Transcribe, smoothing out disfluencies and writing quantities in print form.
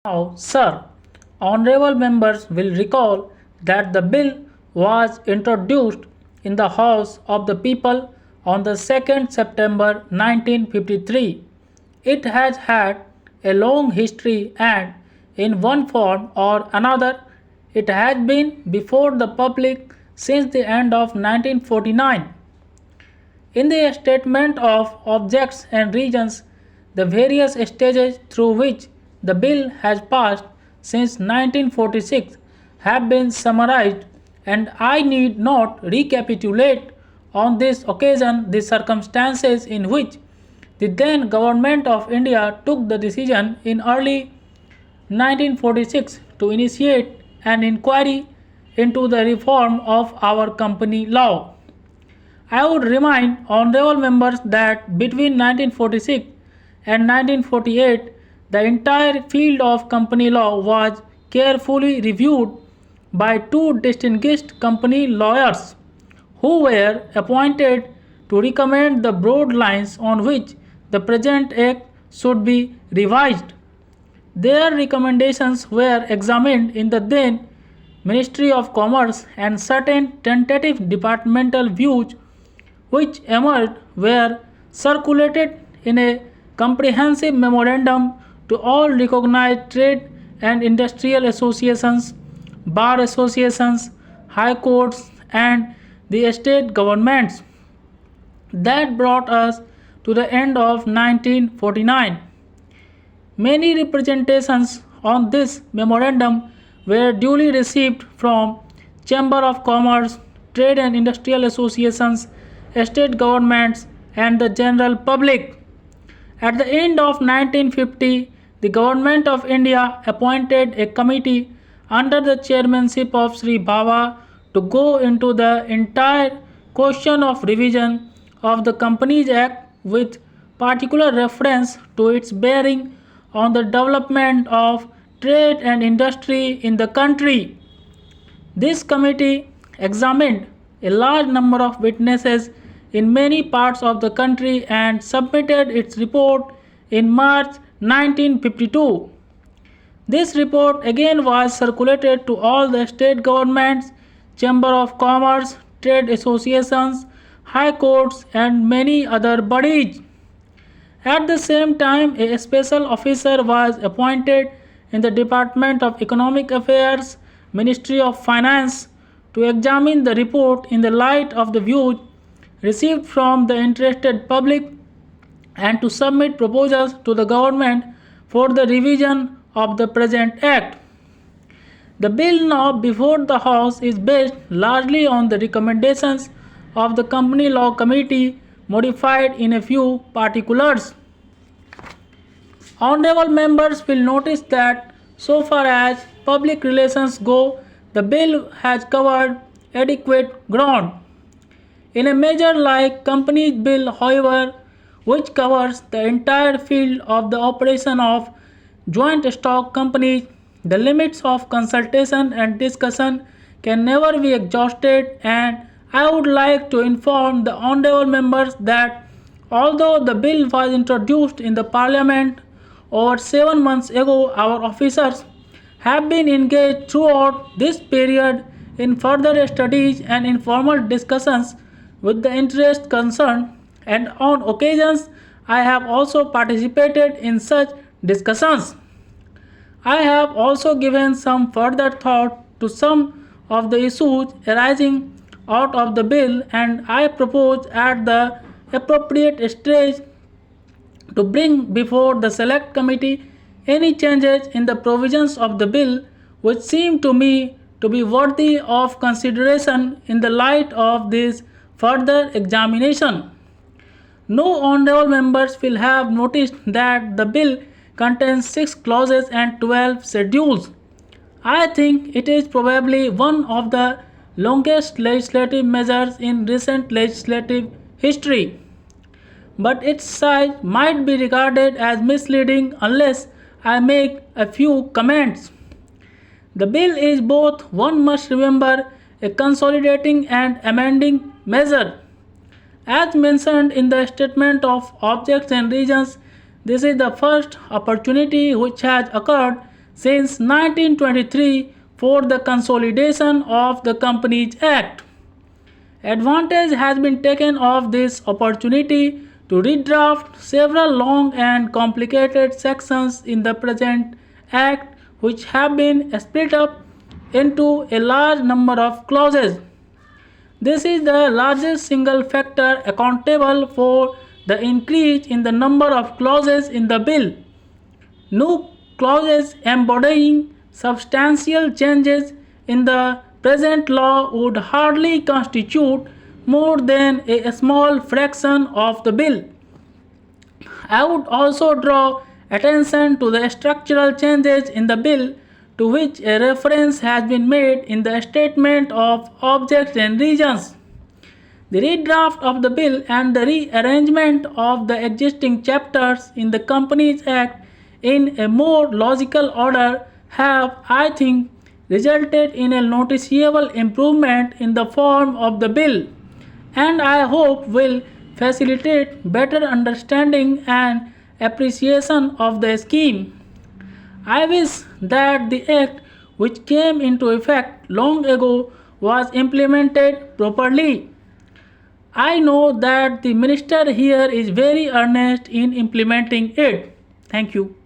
Now, sir, honorable members will recall that the bill was introduced in the House of the People on the 2nd September 1953. It has had a long history and, in one form or another, it has been before the public since the end of 1949. In the statement of objects and reasons, the various stages through which the bill has passed since 1946 have been summarized, and I need not recapitulate on this occasion the circumstances in which the then Government of India took the decision in early 1946 to initiate an inquiry into the reform of our company law. I would remind honorable members that between 1946 and 1948, the entire field of company law was carefully reviewed by two distinguished company lawyers who were appointed to recommend the broad lines on which the present act should be revised. Their recommendations were examined in the then Ministry of Commerce, and certain tentative departmental views which emerged were circulated in a comprehensive memorandum to all recognized trade and industrial associations, bar associations, high courts, and the state governments. That brought us to the end of 1949. Many representations on this memorandum were duly received from Chamber of Commerce, Trade and Industrial Associations, state governments, and the general public. At the end of 1950, the Government of India appointed a committee under the chairmanship of Sri Bhabha to go into the entire question of revision of the Companies Act with particular reference to its bearing on the development of trade and industry in the country. This committee examined a large number of witnesses in many parts of the country and submitted its report in March 1952. This report again was circulated to all the state governments, Chamber of Commerce, trade associations, high courts, and many other bodies. At the same time, a special officer was appointed in the Department of Economic Affairs, Ministry of Finance, to examine the report in the light of the views received from the interested public and to submit proposals to the government for the revision of the present act. The bill now before the House is based largely on the recommendations of the Company Law Committee, modified in a few particulars. Honorable members will notice that so far as public relations go, the bill has covered adequate ground. In a measure like Companies Bill, however, which covers the entire field of the operation of joint stock companies, the limits of consultation and discussion can never be exhausted, and I would like to inform the honorable members that although the bill was introduced in the Parliament over 7 months ago, our officers have been engaged throughout this period in further studies and informal discussions with the interest concerned, and on occasions I have also participated in such discussions. I have also given some further thought to some of the issues arising out of the bill, and I propose at the appropriate stage to bring before the Select Committee any changes in the provisions of the bill which seem to me to be worthy of consideration in the light of this further examination. No honorable members will have noticed that the bill contains 6 clauses and 12 schedules. I think it is probably one of the longest legislative measures in recent legislative history, but its size might be regarded as misleading unless I make a few comments. The bill is both, one must remember, a consolidating and amending measure. As mentioned in the statement of objects and reasons, this is the first opportunity which has occurred since 1923 for the consolidation of the Companies Act. Advantage has been taken of this opportunity to redraft several long and complicated sections in the present Act, which have been split up into a large number of clauses. This is the largest single factor accountable for the increase in the number of clauses in the bill. New clauses embodying substantial changes in the present law would hardly constitute more than a small fraction of the bill. I would also draw attention to the structural changes in the bill to which a reference has been made in the statement of objects and reasons. The redraft of the bill and the rearrangement of the existing chapters in the Companies Act in a more logical order have, I think, resulted in a noticeable improvement in the form of the bill, and I hope will facilitate better understanding and appreciation of the scheme. I wish that the Act, which came into effect long ago, was implemented properly. I know that the minister here is very earnest in implementing it. Thank you.